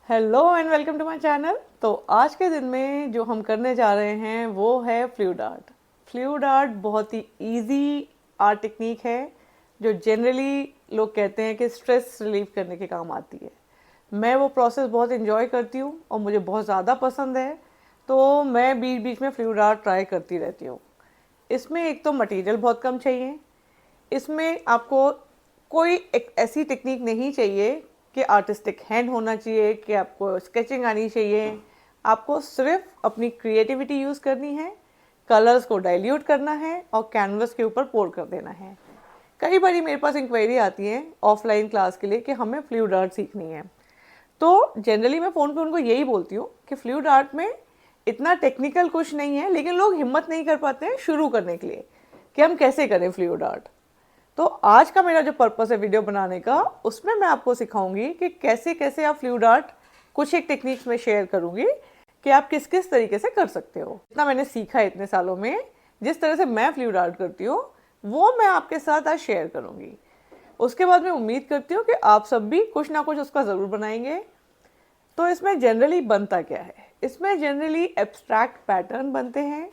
Hello and welcome to my channel. तो आज के दिन में जो हम करने जा रहे हैं वो है फ्लूइड आर्ट। फ्लूइड आर्ट बहुत ही इजी आर्ट टेक्निक है जो जनरली लोग कहते हैं कि स्ट्रेस रिलीव करने के काम आती है। मैं वो प्रोसेस बहुत इन्जॉय करती हूँ और मुझे बहुत ज़्यादा पसंद है, तो मैं बीच बीच में फ्लूइड आर्ट ट्राई करती रहती हूँ। इसमें एक तो मटेरियल बहुत कम चाहिए। इसमें आपको कोई एक ऐसी टेक्निक नहीं चाहिए कि आर्टिस्टिक हैंड होना चाहिए, कि आपको स्केचिंग आनी चाहिए। आपको सिर्फ अपनी क्रिएटिविटी यूज़ करनी है, कलर्स को डाइल्यूट करना है और कैनवस के ऊपर पोर कर देना है। कई बार मेरे पास इंक्वायरी आती है ऑफलाइन क्लास के लिए कि हमें फ्लूइड आर्ट सीखनी है। तो जनरली मैं फ़ोन पे उनको यही बोलती हूँ कि फ्लूइड आर्ट में इतना टेक्निकल कुछ नहीं है, लेकिन लोग हिम्मत नहीं कर पाते हैं शुरू करने के लिए कि हम कैसे करें फ्लूइड आर्ट। तो आज का मेरा जो पर्पस है वीडियो बनाने का, उसमें मैं आपको सिखाऊंगी कि कैसे कैसे आप फ्लूइड आर्ट कुछ एक टेक्निक्स में शेयर करूंगी कि आप किस किस तरीके से कर सकते हो। इतना मैंने सीखा है इतने सालों में, जिस तरह से मैं फ्लूइड आर्ट करती हूँ वो मैं आपके साथ आज शेयर करूंगी। उसके बाद मैं उम्मीद करती हूँ कि आप सब भी कुछ ना कुछ उसका ज़रूर बनाएंगे। तो इसमें जनरली बनता क्या है, इसमें जनरली एब्स्ट्रैक्ट पैटर्न बनते हैं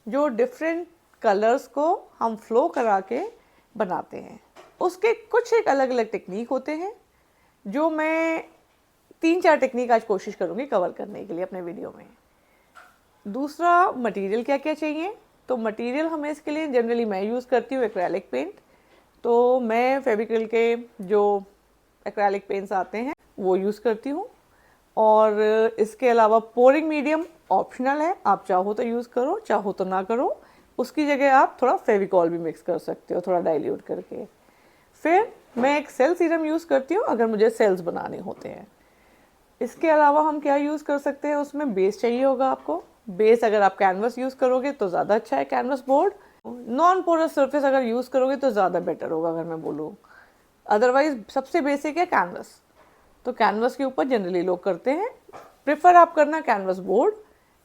जो डिफरेंट कलर्स को हम फ्लो करा के बनाते हैं। उसके कुछ एक अलग अलग टेक्निक होते हैं जो मैं 3-4 टेक्निक आज कोशिश करूँगी कवर करने के लिए अपने वीडियो में। दूसरा, मटेरियल क्या क्या चाहिए। तो मटेरियल हमें इसके लिए जनरली मैं यूज़ करती हूँ एक्रेलिक पेंट। तो मैं फेविक्रिल के जो एक्रेलिक पेंट्स आते हैं वो यूज़ करती हूँ। और इसके अलावा पोरिंग मीडियम ऑप्शनल है, आप चाहो तो यूज़ करो, चाहो तो ना करो। उसकी जगह आप थोड़ा फेविकॉल भी मिक्स कर सकते हो, थोड़ा डाइल्यूट करके। फिर मैं एक सेल सीरम यूज़ करती हूँ अगर मुझे सेल्स बनाने होते हैं। इसके अलावा हम क्या यूज़ कर सकते हैं, उसमें बेस चाहिए होगा आपको। बेस अगर आप कैनवस यूज़ करोगे तो ज़्यादा अच्छा है, canvas board. Non porous surface अगर यूज़ करोगे तो ज़्यादा बेटर होगा अगर मैं बोलूँ। अदरवाइज सबसे बेसिक है कैनवस। तो कैनवस के ऊपर जनरली लोग करते हैं। प्रेफर आप करना कैनवस बोर्ड,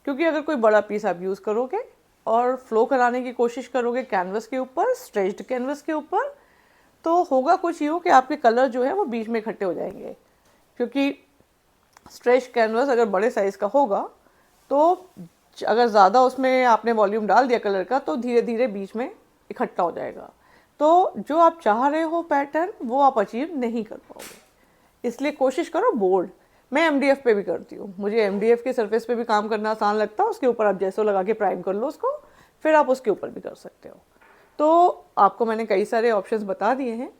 क्योंकि अगर कोई बड़ा पीस आप यूज़ करोगे और फ्लो कराने की कोशिश करोगे कैनवस के ऊपर, स्ट्रेच्ड कैनवस के ऊपर, तो होगा कुछ यूँ कि आपके कलर जो है वो बीच में इकट्ठे हो जाएंगे। क्योंकि स्ट्रेच कैनवस अगर बड़े साइज़ का होगा तो अगर ज़्यादा उसमें आपने वॉल्यूम डाल दिया कलर का तो धीरे धीरे बीच में इकट्ठा हो जाएगा। तो जो आप चाह रहे हो पैटर्न वो आप अचीव नहीं कर पाओगे। इसलिए कोशिश करो बोर्ड। मैं एमडीएफ पे भी करती हूँ, मुझे एमडीएफ के सरफेस पे भी काम करना आसान लगता है। उसके ऊपर आप जैसो लगा के प्राइम कर लो उसको, फिर आप उसके ऊपर भी कर सकते हो। तो आपको मैंने कई सारे ऑप्शंस बता दिए हैं।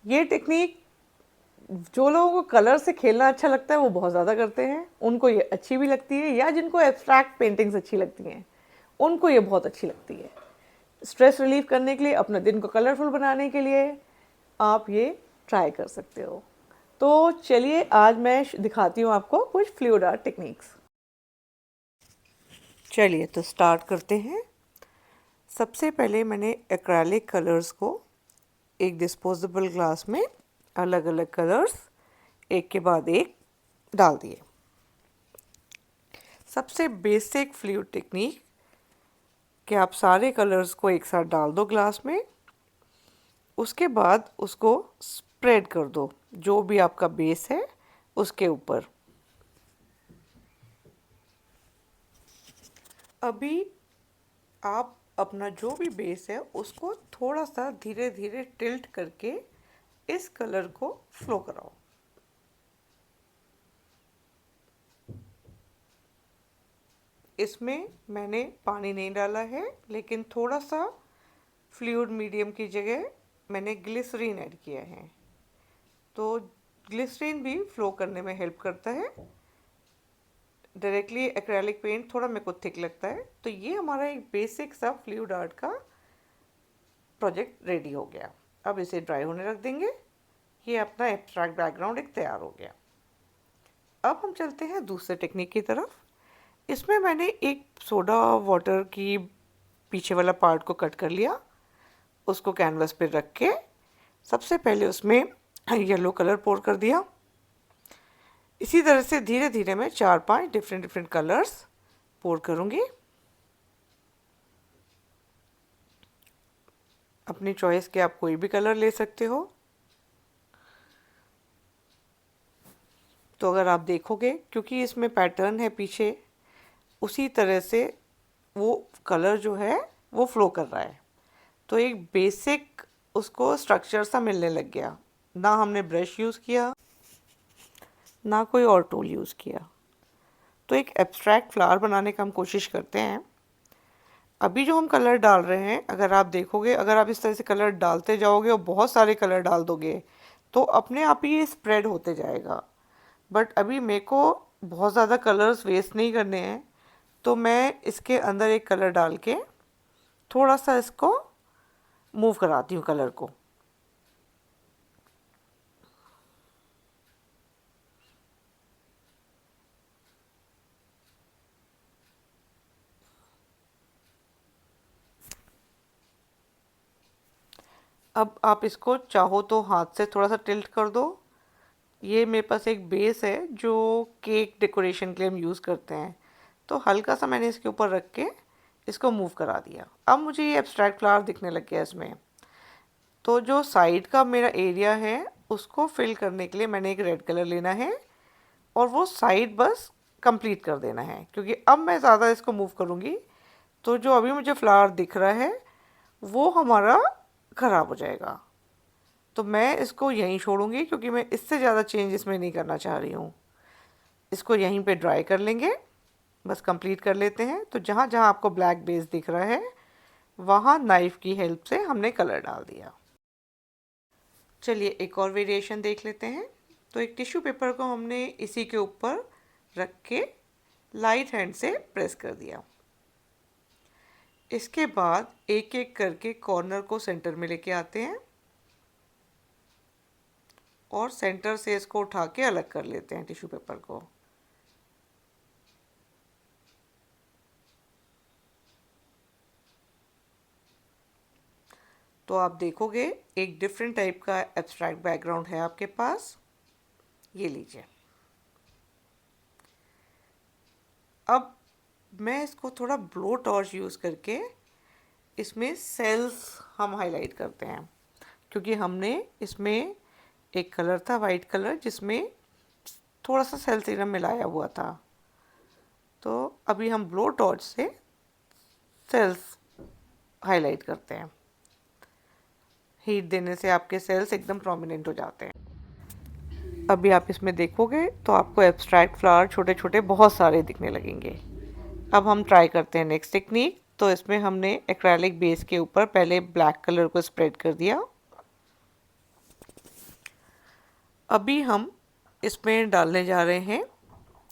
ये टेक्निक जो लोगों को कलर से खेलना अच्छा लगता है वो बहुत ज़्यादा करते हैं, उनको ये अच्छी भी लगती है। या जिनको एब्स्ट्रैक्ट पेंटिंग्स अच्छी लगती हैं उनको ये बहुत अच्छी लगती है। स्ट्रेस रिलीव करने के लिए, अपने दिन को कलरफुल बनाने के लिए आप ये ट्राई कर सकते हो। तो चलिए आज मैं दिखाती हूँ आपको कुछ फ्लूइड आर्ट टेक्निक्स। चलिए तो स्टार्ट करते हैं। सबसे पहले मैंने एक्रेलिक कलर्स को एक डिस्पोजेबल ग्लास में अलग अलग कलर्स एक के बाद एक डाल दिए। सबसे बेसिक फ्लूइड टेक्निक कि आप सारे कलर्स को एक साथ डाल दो ग्लास में, उसके बाद उसको स्प्रेड कर दो जो भी आपका बेस है उसके ऊपर। अभी आप अपना जो भी बेस है उसको थोड़ा सा धीरे धीरे टिल्ट करके इस कलर को फ्लो कराओ। इसमें मैंने पानी नहीं डाला है, लेकिन थोड़ा सा फ्लूइड मीडियम की जगह मैंने ग्लिसरीन ऐड किया है। तो ग्लिसरीन भी फ्लो करने में हेल्प करता है। डायरेक्टली एक्रेलिक पेंट थोड़ा मेरे को थिक लगता है। तो ये हमारा एक बेसिक सा फ्लूइड आर्ट का प्रोजेक्ट रेडी हो गया। अब इसे ड्राई होने रख देंगे। ये अपना एब्स्ट्रैक्ट बैकग्राउंड एक तैयार हो गया। अब हम चलते हैं दूसरे टेक्निक की तरफ। इसमें मैंने एक सोडा वाटर की पीछे वाला पार्ट को कट कर लिया, उसको कैनवस पे रख के सबसे पहले उसमें येलो कलर पोर कर दिया। इसी तरह से धीरे धीरे मैं 4-5 डिफरेंट डिफरेंट कलर्स पोर करूँगी। अपनी चॉइस के आप कोई भी कलर ले सकते हो। तो अगर आप देखोगे, क्योंकि इसमें पैटर्न है पीछे, उसी तरह से वो कलर जो है वो फ्लो कर रहा है। तो एक बेसिक उसको स्ट्रक्चर सा मिलने लग गया। ना हमने ब्रश यूज़ किया, ना कोई और टूल यूज़ किया। तो एक एब्स्ट्रैक्ट फ्लावर बनाने का हम कोशिश करते हैं। अभी जो हम कलर डाल रहे हैं, अगर आप देखोगे, अगर आप इस तरह से कलर डालते जाओगे और बहुत सारे कलर डाल दोगे तो अपने आप ही ये स्प्रेड होते जाएगा। बट अभी मेरे को बहुत ज़्यादा कलर्स वेस्ट नहीं करने हैं, तो मैं इसके अंदर एक कलर डाल के थोड़ा सा इसको मूव कराती हूँ कलर को। अब आप इसको चाहो तो हाथ से थोड़ा सा टिल्ट कर दो। ये मेरे पास एक बेस है जो केक डेकोरेशन के लिए हम यूज़ करते हैं, तो हल्का सा मैंने इसके ऊपर रख के इसको मूव करा दिया। अब मुझे ये एब्स्ट्रैक्ट फ्लावर दिखने लग गया इसमें। तो जो साइड का मेरा एरिया है उसको फिल करने के लिए मैंने एक रेड कलर लेना है और वो साइड बस कंप्लीट कर देना है, क्योंकि अब मैं ज़्यादा इसको मूव करूँगी तो जो अभी मुझे फ्लावर दिख रहा है वो हमारा ख़राब हो जाएगा। तो मैं इसको यहीं छोड़ूंगी, क्योंकि मैं इससे ज़्यादा चेंज इसमें नहीं करना चाह रही हूँ। इसको यहीं पे ड्राई कर लेंगे, बस कंप्लीट कर लेते हैं। तो जहाँ जहाँ आपको ब्लैक बेस दिख रहा है वहाँ नाइफ़ की हेल्प से हमने कलर डाल दिया। चलिए एक और वेरिएशन देख लेते हैं। तो एक टिश्यू पेपर को हमने इसी के ऊपर रख के लाइट हैंड से प्रेस कर दिया। इसके बाद एक एक करके कॉर्नर को सेंटर में लेके आते हैं और सेंटर से इसको उठा के अलग कर लेते हैं टिश्यू पेपर को। तो आप देखोगे एक डिफरेंट टाइप का एब्स्ट्रैक्ट बैकग्राउंड है आपके पास। ये लीजिए। अब मैं इसको थोड़ा ब्लो टॉर्च यूज़ करके इसमें सेल्स हम हाईलाइट करते हैं, क्योंकि हमने इसमें एक कलर था वाइट कलर जिसमें थोड़ा सा सेल सीरम मिलाया हुआ था। तो अभी हम ब्लो टॉर्च से सेल्स हाईलाइट करते हैं। हीट देने से आपके सेल्स एकदम प्रोमिनेंट हो जाते हैं। अभी आप इसमें देखोगे तो आपको एब्स्ट्रैक्ट फ्लावर छोटे छोटे बहुत सारे दिखने लगेंगे। अब हम ट्राई करते हैं नेक्स्ट टेक्निक। तो इसमें हमने एक्रेलिक बेस के ऊपर पहले ब्लैक कलर को स्प्रेड कर दिया। अभी हम इसमें डालने जा रहे हैं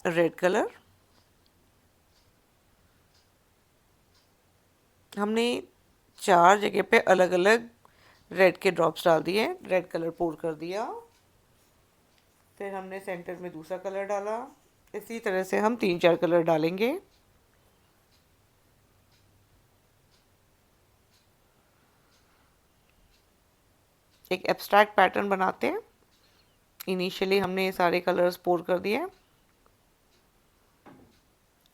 रेड कलर। हमने 4 जगह पे अलग अलग रेड के ड्रॉप्स डाल दिए, रेड कलर पोर कर दिया। फिर हमने सेंटर में दूसरा कलर डाला। इसी तरह से हम 3-4 कलर डालेंगे। एक एब्स्ट्रैक्ट पैटर्न बनाते हैं। इनिशियली हमने ये सारे कलर्स पोर कर दिए।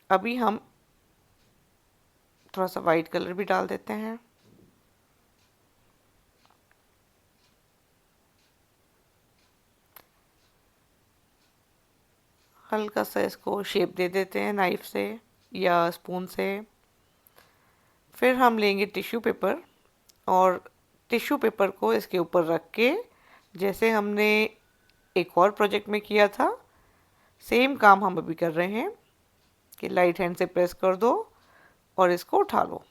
अभी हम थोड़ा सा वाइट कलर भी डाल देते हैं। हल्का सा इसको शेप दे देते हैं नाइफ से या स्पून से। फिर हम लेंगे टिश्यू पेपर और टिश्यू पेपर को इसके ऊपर रख के, जैसे हमने एक और प्रोजेक्ट में किया था, सेम काम हम अभी कर रहे हैं कि लाइट हैंड से प्रेस कर दो और इसको उठा लो।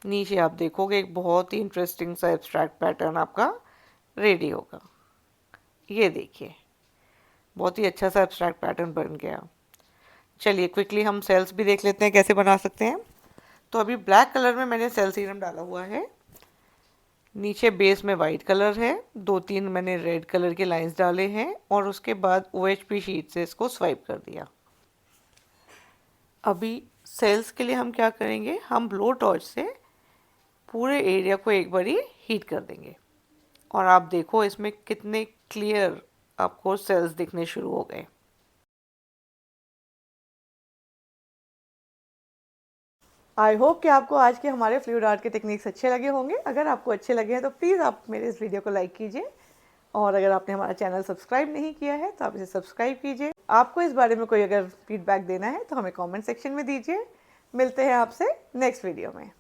नीचे आप देखोगे एक बहुत ही इंटरेस्टिंग सा एब्स्ट्रैक्ट पैटर्न आपका रेडी होगा। ये देखिए, बहुत ही अच्छा सा एब्स्ट्रैक्ट पैटर्न बन गया। चलिए क्विकली हम सेल्स भी देख लेते हैं कैसे बना सकते हैं। तो अभी ब्लैक कलर में मैंने सेल सीरम डाला हुआ है। नीचे बेस में वाइट कलर है, 2-3 मैंने रेड कलर के लाइंस डाले हैं और उसके बाद OHP शीट से इसको स्वाइप कर दिया। अभी सेल्स के लिए हम क्या करेंगे, हम ब्लो टॉर्च से पूरे एरिया को एक बारी हीट कर देंगे और आप देखो इसमें कितने क्लियर आपको सेल्स दिखने शुरू हो गए। आई होप कि आपको आज के हमारे फ्लूइड आर्ट के टेक्निक्स अच्छे लगे होंगे। अगर आपको अच्छे लगे हैं तो प्लीज़ आप मेरे इस वीडियो को लाइक कीजिए और अगर आपने हमारा चैनल सब्सक्राइब नहीं किया है तो आप इसे सब्सक्राइब कीजिए। आपको इस बारे में कोई अगर फीडबैक देना है तो हमें कमेंट सेक्शन में दीजिए। मिलते हैं आपसे नेक्स्ट वीडियो में।